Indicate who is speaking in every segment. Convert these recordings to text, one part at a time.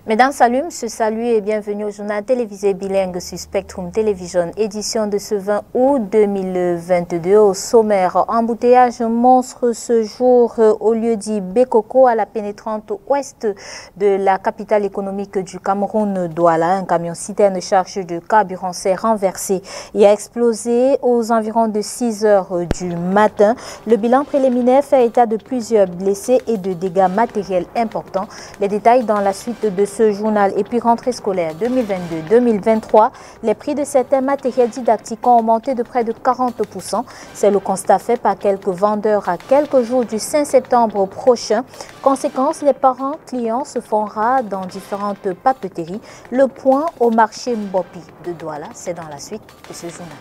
Speaker 1: Mesdames, salut, monsieur, salut et bienvenue au journal télévisé bilingue sur Spectrum Television, édition de ce 20 août 2022. Au sommaire, embouteillage monstre ce jour au lieu dit Bekoko à la pénétrante ouest de la capitale économique du Cameroun, Douala. Un camion citerne chargé de carburant s'est renversé et a explosé aux environs de 6 heures du matin. Le bilan préliminaire fait état de plusieurs blessés et de dégâts matériels importants. Les détails dans la suite de ce journal. Et puis rentrée scolaire 2022-2023, les prix de certains matériels didactiques ont augmenté de près de 40%. C'est le constat fait par quelques vendeurs à quelques jours du 5 septembre prochain. Conséquence, les parents clients se font rares dans différentes papeteries. Le point au marché Mbopi de Douala, c'est dans la suite de ce journal.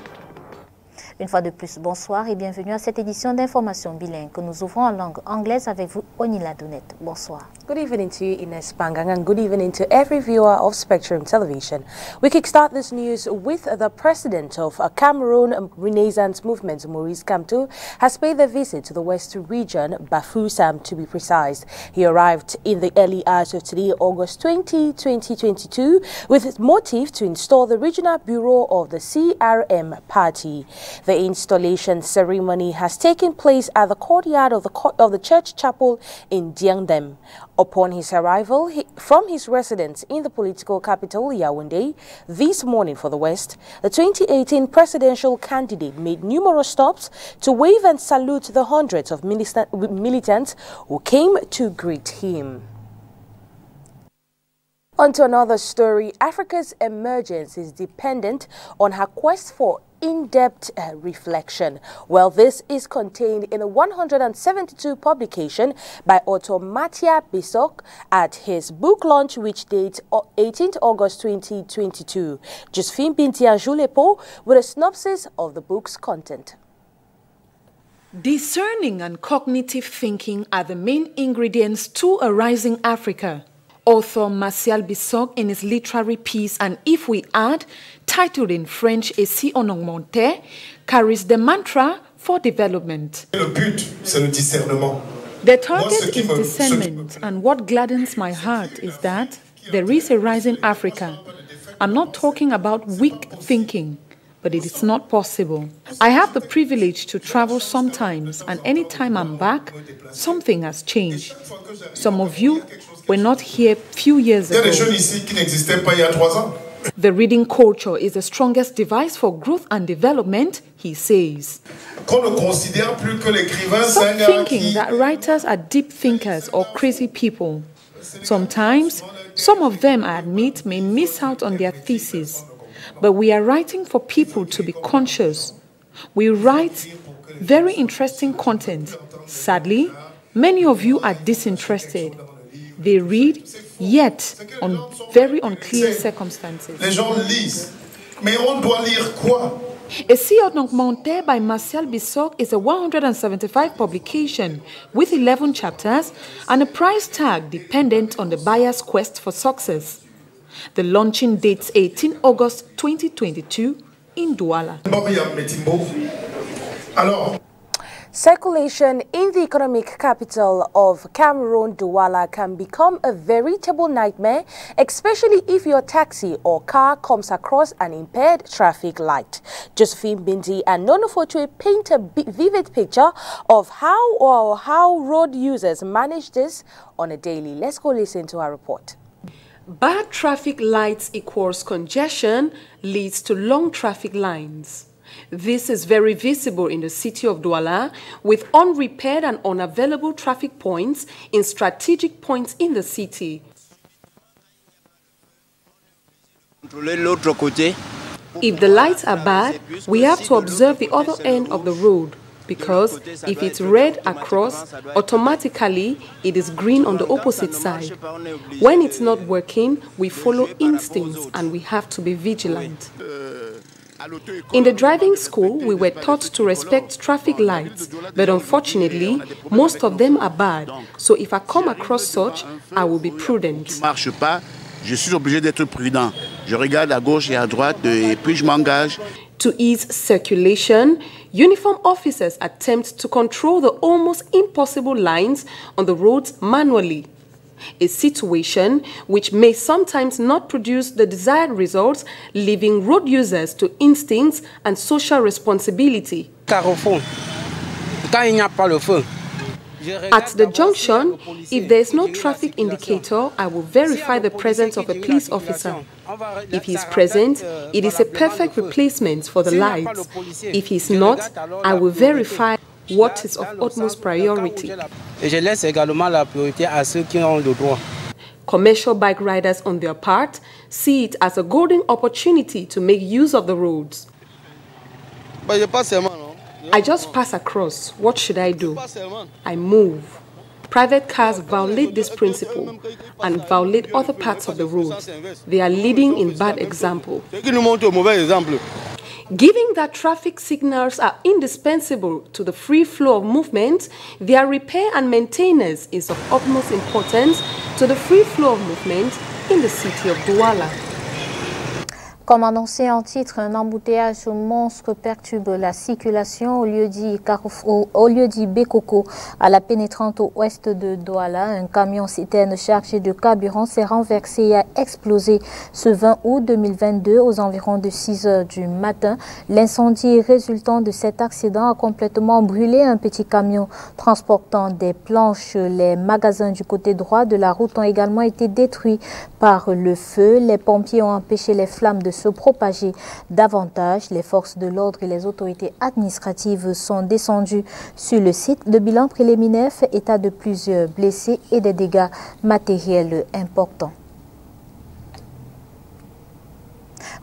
Speaker 1: Une fois de plus, bonsoir et bienvenue à cette édition d'information bilingue que nous ouvrons en langue anglaise avec vous, Onila Donette. Bonsoir.
Speaker 2: Good evening to you, Ines Pangang, and good evening to every viewer of Spectrum Television. We kickstart this news with the president of Cameroon Renaissance Movement, Maurice Kamto, has paid a visit to the West region, Bafoussam to be precise. He arrived in the early hours of today, August 20, 2022, with his motive to install the regional bureau of the CRM party. The installation ceremony has taken place at the courtyard of the church chapel in Diangdem. Upon his arrival from his residence in the political capital, Yaoundé, this morning for the West, the 2018 presidential candidate made numerous stops to wave and salute the hundreds of militants who came to greet him. On to another story. Africa's emergence is dependent on her quest for in-depth reflection. Well, this is contained in a 172 publication by Otto Mattia Bissok at his book launch, which dates 18th August 2022. Josephine Bintia Julepo with a synopsis of the book's content.
Speaker 3: Discerning and cognitive thinking are the main ingredients to a rising Africa. Author Martial Bissok in his literary piece, and if we add, titled in French Et si on augmentait, carries the mantra for development.
Speaker 4: Le but, c'est le discernement.
Speaker 3: The target is discernment, and what gladdens my heart is that there is a rising Africa. I'm not talking about weak thinking, but it is not possible. I have the privilege to travel sometimes, and anytime I'm back, something has changed. Some of you were not here few years ago. The reading culture is the strongest device for growth and development, he says.
Speaker 4: Stop
Speaker 3: thinking that writers are deep thinkers or crazy people. Sometimes, some of them, I admit, may miss out on their thesis. But we are writing for people to be conscious. We write very interesting content. Sadly, many of you are disinterested. They read, yet on very unclear circumstances.
Speaker 4: Les gens lisent, mais on doit lire quoi?
Speaker 3: Et si on augmentait by Martial Bissok is a 175 publication with 11 chapters and a price tag dependent on the buyer's quest for success. The launching dates 18 August 2022 in Douala.
Speaker 2: Circulation in the economic capital of Cameroon, Douala, can become a veritable nightmare, especially if your taxi or car comes across an impaired traffic light. Josephine Bindi and Nono Fotwe paint a vivid picture of how road users manage this on a daily. Let's go listen to our report.
Speaker 3: Bad traffic lights equals congestion leads to long traffic lines. This is very visible in the city of Douala, with unrepaired and unavailable traffic points in strategic points in the city. If the lights are bad, we have to observe the other end of the road, because if it's red across, automatically it is green on the opposite side. When it's not working, we follow instincts and we have to be vigilant. In the driving school, we were taught to respect traffic lights, but unfortunately, most of them are bad. So if I come across such, I will be prudent.
Speaker 5: Je suis obligé d'être prudent. Je regarde à gauche et à droite et puis je m'engage.
Speaker 3: To ease circulation, uniformed officers attempt to control the almost impossible lines on the roads manually. a situation which may sometimes not produce the desired results, leaving road users to instincts and social responsibility.
Speaker 6: Carrefour, quand il n'y a pas le feu.
Speaker 3: At the junction, if there is no traffic indicator, I will verify the presence of a police officer. If he is present, it is a perfect replacement for the lights. If he is not, I will verify what is of utmost priority.
Speaker 6: Et je laisse également la priorité à ceux qui ont le droit.
Speaker 3: Commercial bike riders, on their part, see it as a golden opportunity to make use of the roads. I just pass across. What should I do? I move. Private cars violate this principle and violate other parts of the roads. They are leading in bad example. Given that traffic signals are indispensable to the free flow of movement, their repair and maintenance is of utmost importance to the free flow of movement in the city of Douala.
Speaker 1: Comme annoncé en titre, un embouteillage monstre perturbe la circulation au lieu dit Bekoko, à la pénétrante au ouest de Douala. Un camion citerne chargé de carburant s'est renversé et a explosé ce 20 août 2022 aux environs de 6 heures du matin. L'incendie résultant de cet accident a complètement brûlé un petit camion transportant des planches. Les magasins du côté droit de la route ont également été détruits par le feu. Les pompiers ont empêché les flammes de se propager davantage. Les forces de l'ordre et les autorités administratives sont descendues sur le site. Le bilan préliminaire fait état de plusieurs blessés et des dégâts matériels importants.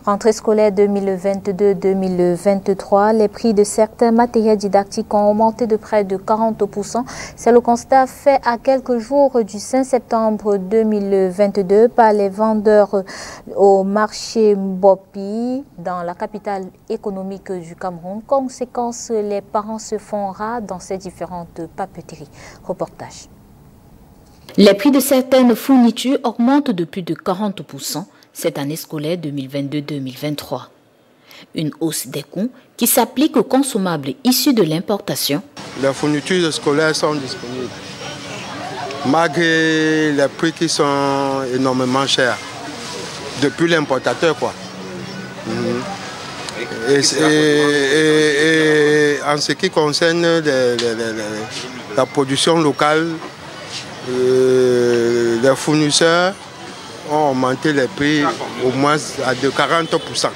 Speaker 1: Rentrée scolaire 2022-2023, les prix de certains matériels didactiques ont augmenté de près de 40%. C'est le constat fait à quelques jours du 5 septembre 2022 par les vendeurs au marché Mbopi dans la capitale économique du Cameroun. Conséquence, les parents se font rares dans ces différentes papeteries. Reportage.
Speaker 7: Les prix de certaines fournitures augmentent de plus de 40% cette année scolaire 2022-2023. Une hausse des coûts qui s'applique aux consommables issus de l'importation.
Speaker 8: Les fournitures scolaires sont disponibles, malgré les prix qui sont énormément chers, depuis l'importateur quoi. Et en ce qui concerne la production locale, les fournisseurs ont augmenté les prix au moins à de 40%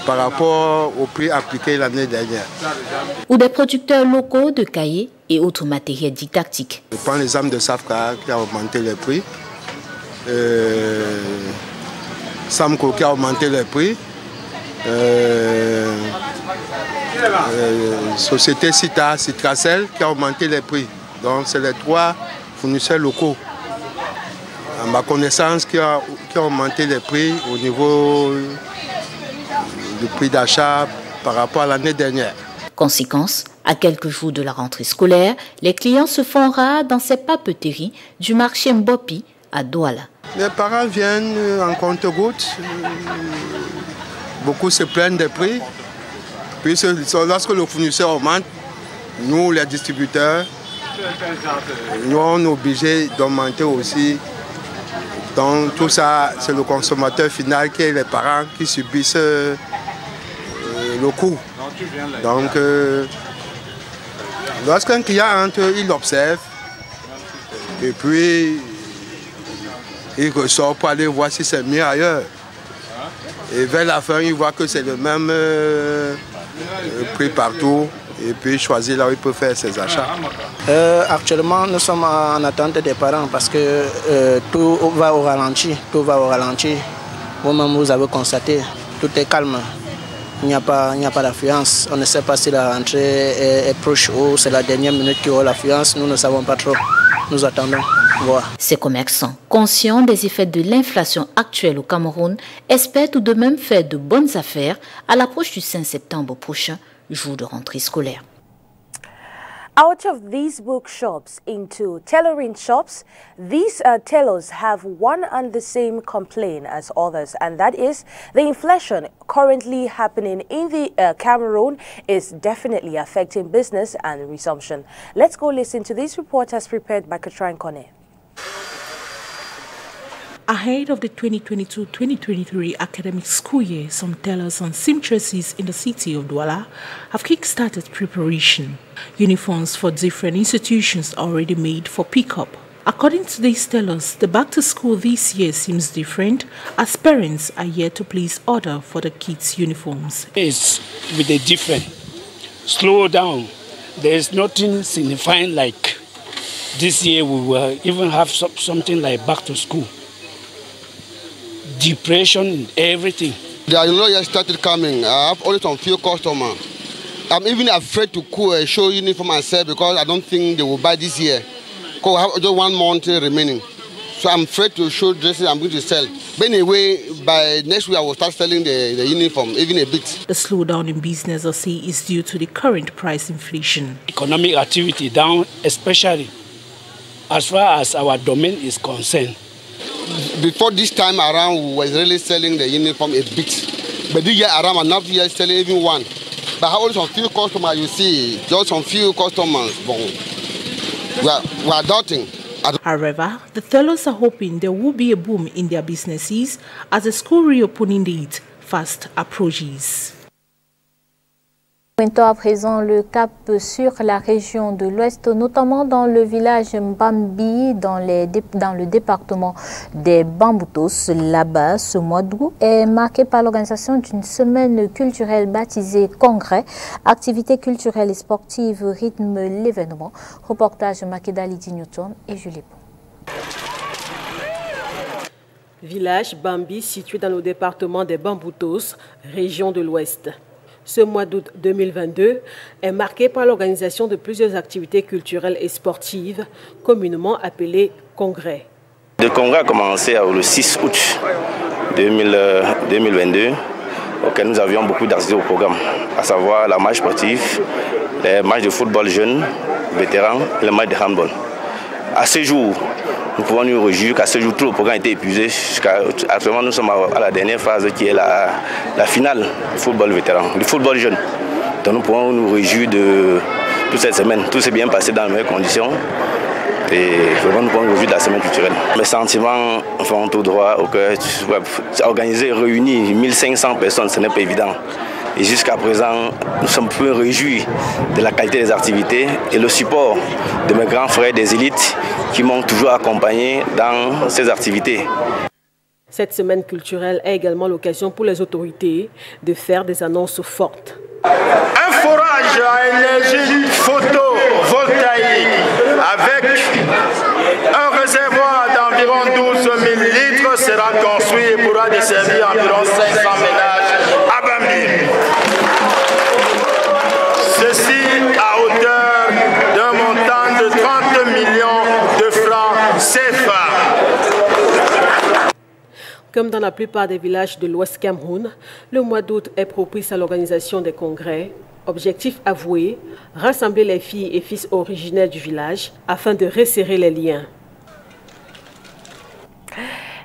Speaker 8: par rapport au prix appliqué l'année dernière.
Speaker 7: Ou des producteurs locaux de cahiers et autres matériels didactiques.
Speaker 8: Je prends l'exemple de Safka qui a augmenté les prix, Samco qui a augmenté les prix, Société Citracel qui a augmenté les prix. Donc c'est les trois fournisseurs locaux, à ma connaissance, qui a augmenté les prix au niveau du prix d'achat par rapport à l'année dernière.
Speaker 7: Conséquence, à quelques jours de la rentrée scolaire, les clients se font rares dans ces papeteries du marché Mbopi à Douala.
Speaker 8: Les parents viennent en compte-gouttes, beaucoup se plaignent des prix. Puis lorsque le fournisseur augmente, nous les distributeurs, nous on est obligés d'augmenter aussi. Donc tout ça, c'est le consommateur final qui est les parents qui subissent le coût. Donc lorsqu'un client entre, il observe et puis il ressort pour aller voir si c'est mieux ailleurs. Et vers la fin, il voit que c'est le même prix partout. Et puis choisir là où il peut faire ses achats.
Speaker 6: Actuellement, nous sommes en attente des parents parce que tout va au ralenti. Tout va au ralenti. Vous-même, vous avez constaté, tout est calme. Il n'y a pas d'affluence. On ne sait pas si la rentrée est proche ou c'est la dernière minute qu'il y aura l'affluence. Nous ne savons pas trop. Nous attendons. Voir.
Speaker 7: Ces commerçants, conscients des effets de l'inflation actuelle au Cameroun, espèrent tout de même faire de bonnes affaires à l'approche du 5 septembre prochain, jour de rentrée scolaire.
Speaker 2: Out of these bookshops into tailoring shops, these tailors have one and the same complaint as others, and that is the inflation currently happening in the Cameroon is definitely affecting business and resumption. Let's go listen to this report as prepared by Katrin Kone.
Speaker 9: Ahead of the 2022-2023 academic school year, some tailors and seamstresses in the city of Douala have kick-started preparation. Uniforms for different institutions are already made for pickup. According to these tailors, the back-to-school this year seems different as parents are yet to place order for the kids' uniforms.
Speaker 10: It's with a different. Slow down. There is nothing signifying like this year we will even have something like back-to-school. Depression, everything.
Speaker 8: The Ayolo started coming. I have only some few customers. I'm even afraid to show uniform myself because I don't think they will buy this year. Because I have just 1 month remaining. So I'm afraid to show dresses I'm going to sell. But anyway, by next week I will start selling the uniform, even a bit.
Speaker 9: The slowdown in business, I say, is due to the current price inflation.
Speaker 10: Economic activity down, especially as far as our domain is concerned.
Speaker 8: Before this time around, we were really selling the uniform a bit. But this year around, I'm not yet selling even one. But I have only some few customers, you see, just some few customers. We are doubting.
Speaker 9: However, the tailors are hoping there will be a boom in their businesses as the school reopening date fast approaches.
Speaker 1: Pointons à présent le cap sur la région de l'Ouest, notamment dans le village Mbambi, dans le département des Bamboutos. Là-bas, ce mois d'août est marqué par l'organisation d'une semaine culturelle baptisée Congrès. Activités culturelles et sportives rythment l'événement. Reportage Makeda Lydie Newton et Julie Pont.
Speaker 11: Village Bambi situé dans le département des Bamboutos, région de l'Ouest. Ce mois d'août 2022 est marqué par l'organisation de plusieurs activités culturelles et sportives, communément appelées congrès.
Speaker 12: Le congrès a commencé le 6 août 2022, auquel nous avions beaucoup d'activités au programme, à savoir la marche sportive, les matchs de football jeunes, vétérans et les matchs de handball. À ce jour, nous pouvons nous réjouir qu'à ce jour, tout le programme a été épuisé. Actuellement, nous sommes à la dernière phase qui est la finale du football vétéran, du football jeune. Donc nous pouvons nous réjouir de toute cette semaine. Tout s'est bien passé dans les meilleures conditions. Et vraiment, nous pouvons nous réjouir de la semaine culturelle. Mes sentiments font tout droit au cœur. Organiser, réunir 1500 personnes, ce n'est pas évident. Et jusqu'à présent, nous sommes peu réjouis de la qualité des activités et le support de mes grands frères des élites qui m'ont toujours accompagné dans ces activités.
Speaker 11: Cette semaine culturelle est également l'occasion pour les autorités de faire des annonces fortes.
Speaker 13: Un forage à énergie photovoltaïque avec un réservoir d'environ 12 000 litres sera construit et pourra desservir environ 500 ménages à Bambi. Ceci à hauteur d'un montant de 30 millions de francs CFA.
Speaker 11: Comme dans la plupart des villages de l'Ouest Cameroun, le mois d'août est propice à l'organisation des congrès. Objectif avoué, rassembler les filles et fils originaires du village afin de resserrer les liens.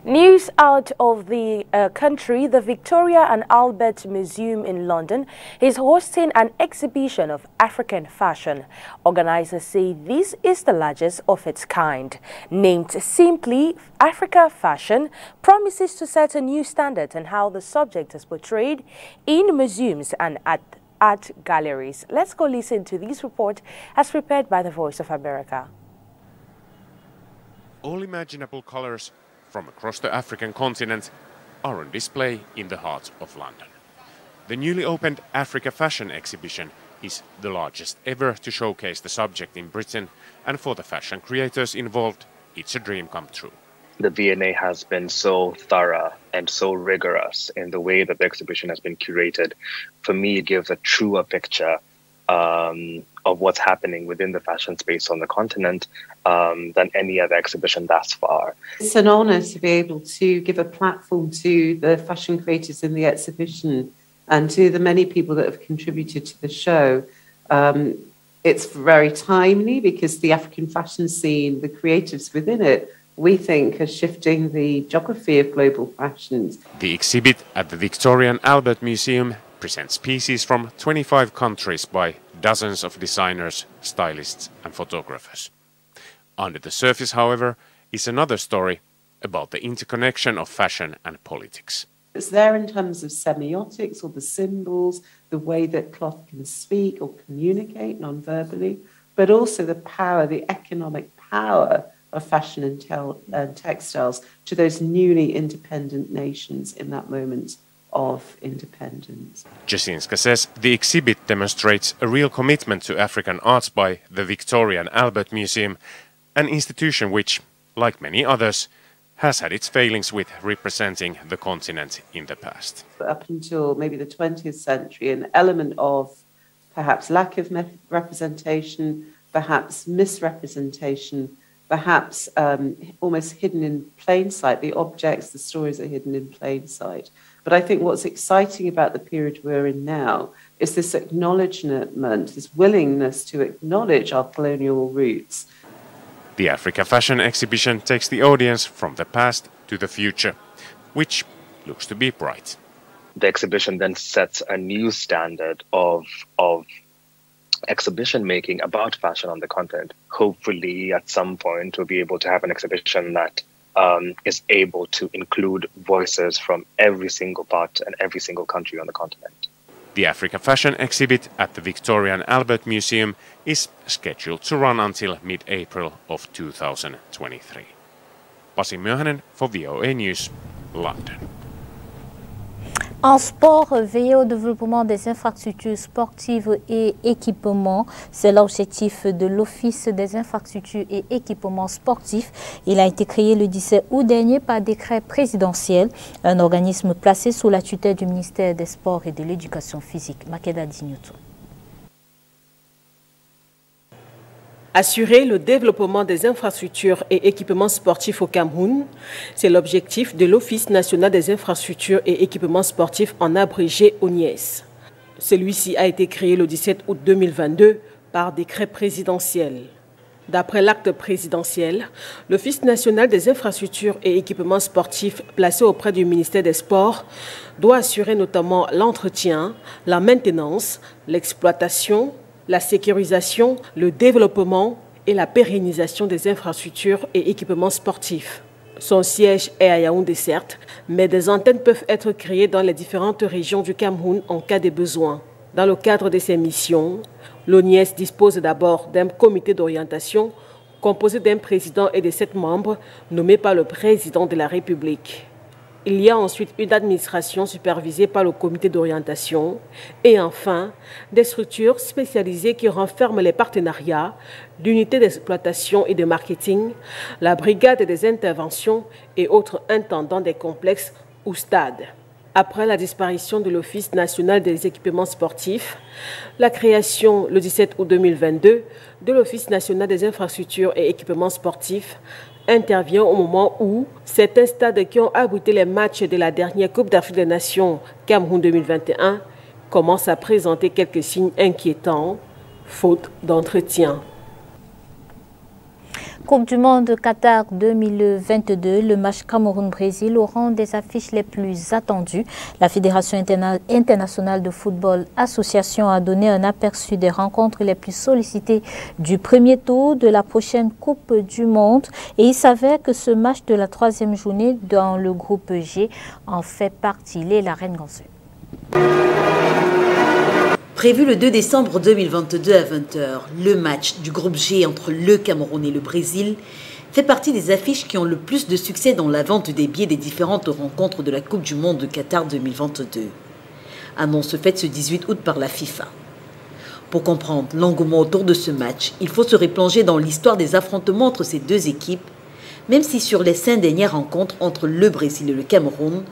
Speaker 2: News out of the country, the Victoria and Albert Museum in London is hosting an exhibition of African fashion. Organizers say this is the largest of its kind. Named simply Africa Fashion, promises to set a new standard on how the subject is portrayed in museums and at art galleries. Let's go listen to this report as prepared by the Voice of America.
Speaker 14: All imaginable colors from across the African continent are on display in the heart of London. The newly opened Africa Fashion exhibition is the largest ever to showcase the subject in Britain, and for the fashion creators involved, it's a dream come true.
Speaker 15: The V&A has been so thorough and so rigorous in the way that the exhibition has been curated. For me, it gives a truer picture of what's happening within the fashion space on the continent than any other exhibition thus far.
Speaker 16: It's an honour to be able to give a platform to the fashion creators in the exhibition and to the many people that have contributed to the show. It's very timely because the African fashion scene, the creatives within it, we think are shifting the geography of global fashions.
Speaker 14: The exhibit at the Victoria and Albert Museum presents pieces from 25 countries by dozens of designers, stylists and photographers. Under the surface, however, is another story, about the interconnection of fashion and politics.
Speaker 16: It's there in terms of semiotics or the symbols, the way that cloth can speak or communicate non-verbally, but also the power, the economic power of fashion and textiles to those newly independent nations in that moment of independence.
Speaker 14: Jasinska says the exhibit demonstrates a real commitment to African arts by the Victoria and Albert Museum, an institution which, like many others, has had its failings with representing the continent in the past.
Speaker 16: Up until maybe the 20th century, an element of perhaps lack of representation, perhaps misrepresentation, perhaps almost hidden in plain sight. The objects, the stories are hidden in plain sight. But I think what's exciting about the period we're in now is this acknowledgement, this willingness to acknowledge our colonial roots.
Speaker 14: The Africa Fashion Exhibition takes the audience from the past to the future, which looks to be bright.
Speaker 15: The exhibition then sets a new standard of exhibition making about fashion on the continent. Hopefully, at some point, we'll be able to have an exhibition that is able to include voices from every single part and every single country on the continent.
Speaker 14: The Africa Fashion exhibit at the Victoria and Albert Museum is scheduled to run until mid-April of 2023. Pasi Myöhänen for VOA News, London.
Speaker 1: En sport, veiller au développement des infrastructures sportives et équipements, c'est l'objectif de l'Office des infrastructures et équipements sportifs. Il a été créé le 17 août dernier par décret présidentiel, un organisme placé sous la tutelle du ministère des Sports et de l'Éducation physique. Makeda Dignoutou.
Speaker 11: Assurer le développement des infrastructures et équipements sportifs au Cameroun, c'est l'objectif de l'Office national des infrastructures et équipements sportifs en abrégé ONIES. Celui-ci a été créé le 17 août 2022 par décret présidentiel. D'après l'acte présidentiel, l'Office national des infrastructures et équipements sportifs placé auprès du ministère des Sports doit assurer notamment l'entretien, la maintenance, l'exploitation, la sécurisation, le développement et la pérennisation des infrastructures et équipements sportifs. Son siège est à Yaoundé certes, mais des antennes peuvent être créées dans les différentes régions du Cameroun en cas de besoin. Dans le cadre de ces missions, l'ONIES dispose d'abord d'un comité d'orientation composé d'un président et de 7 membres nommés par le président de la République. Il y a ensuite une administration supervisée par le comité d'orientation et enfin des structures spécialisées qui renferment les partenariats, l'unité d'exploitation et de marketing, la brigade des interventions et autres intendants des complexes ou stades. Après la disparition de l'Office national des équipements sportifs, la création le 17 août 2022 de l'Office national des infrastructures et équipements sportifs intervient au moment où certains stades qui ont abrité les matchs de la dernière Coupe d'Afrique des Nations Cameroun 2021 commencent à présenter quelques signes inquiétants, faute d'entretien.
Speaker 1: Coupe du monde Qatar 2022, le match Cameroun-Brésil au rang des affiches les plus attendues. La Fédération internationale de football association a donné un aperçu des rencontres les plus sollicitées du premier tour de la prochaine Coupe du monde. Et il s'avère que ce match de la 3e journée dans le groupe G en fait partie. La Reine Gansu.
Speaker 17: Prévu le 2 décembre 2022 à 20h, le match du groupe G entre le Cameroun et le Brésil fait partie des affiches qui ont le plus de succès dans la vente des billets des différentes rencontres de la Coupe du Monde de Qatar 2022. Annonce faite ce 18 août par la FIFA. Pour comprendre l'engouement autour de ce match, il faut se replonger dans l'histoire des affrontements entre ces deux équipes, même si sur les 5 dernières rencontres entre le Brésil et le Cameroun,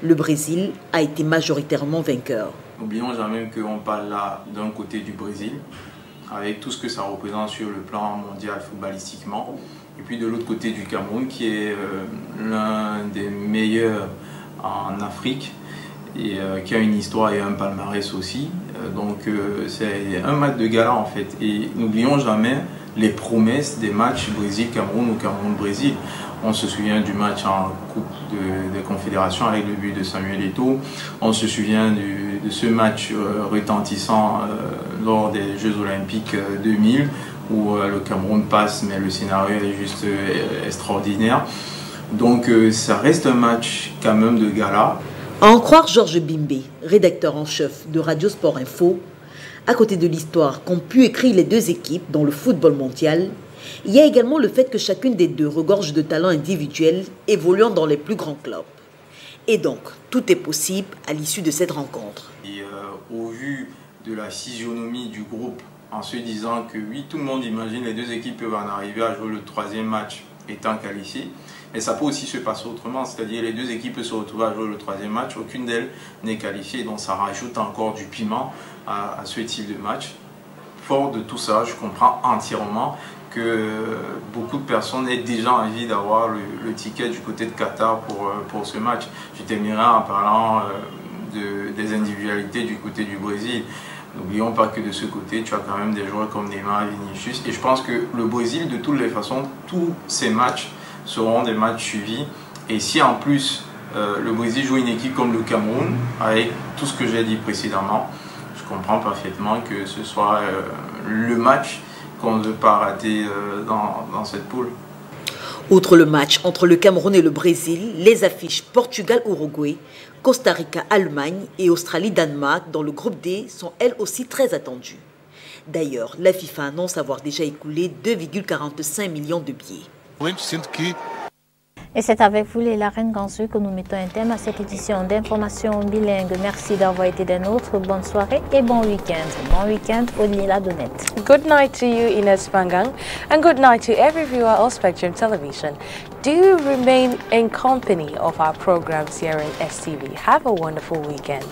Speaker 17: le Brésil a été majoritairement vainqueur.
Speaker 18: N'oublions jamais qu'on parle là d'un côté du Brésil, avec tout ce que ça représente sur le plan mondial footballistiquement, et puis de l'autre côté du Cameroun, qui est l'un des meilleurs en Afrique, et qui a une histoire et un palmarès aussi. Donc c'est un match de gala en fait. Et n'oublions jamais les promesses des matchs Brésil-Cameroun ou Cameroun-Brésil. On se souvient du match en Coupe des Confédérations avec le but de Samuel Eto'o. On se souvient de ce match retentissant lors des Jeux Olympiques 2000 où le Cameroun passe mais le scénario est juste extraordinaire. Donc ça reste un match quand même de gala.
Speaker 17: À en croire Georges Bimbe, rédacteur en chef de Radio Sport Info, à côté de l'histoire qu'ont pu écrire les deux équipes dans le football mondial, il y a également le fait que chacune des deux regorge de talents individuels évoluant dans les plus grands clubs. Et donc, tout est possible à l'issue de cette rencontre.
Speaker 18: Et au vu de la physionomie du groupe, en se disant que oui, tout le monde imagine les deux équipes peuvent en arriver à jouer le troisième match étant qualifiées, mais ça peut aussi se passer autrement, c'est-à-dire les deux équipes peuvent se retrouver à jouer le troisième match, aucune d'elles n'est qualifiée, donc ça rajoute encore du piment à ce type de match. Fort de tout ça, je comprends entièrement que beaucoup de personnes aient déjà envie d'avoir le ticket du côté de Qatar pour ce match. Je terminerai en parlant des individualités du côté du Brésil. N'oublions pas que de ce côté, tu as quand même des joueurs comme Neymar et Vinicius. Et je pense que le Brésil, de toutes les façons, tous ces matchs seront des matchs suivis. Et si en plus le Brésil joue une équipe comme le Cameroun, avec tout ce que j'ai dit précédemment, je comprends parfaitement que ce soit le match qu'on ne veut pas rater dans cette poule.
Speaker 17: Outre le match entre le Cameroun et le Brésil, les affiches Portugal-Uruguay, Costa Rica-Allemagne et Australie-Danemark dans le groupe D sont elles aussi très attendues. D'ailleurs, la FIFA annonce avoir déjà écoulé 2,45 millions de billets.
Speaker 1: Et c'est avec vous, Léla Renganzu, que nous mettons un thème à cette édition d'information bilingue. Merci d'avoir été des nôtres. Bonne soirée et bon week-end. Bon week-end, Odila Donette.
Speaker 2: Good night to you, Ines Pangang, and good night to every viewer of Spectrum Television. Do remain in company of our programs here in STV. Have a wonderful weekend.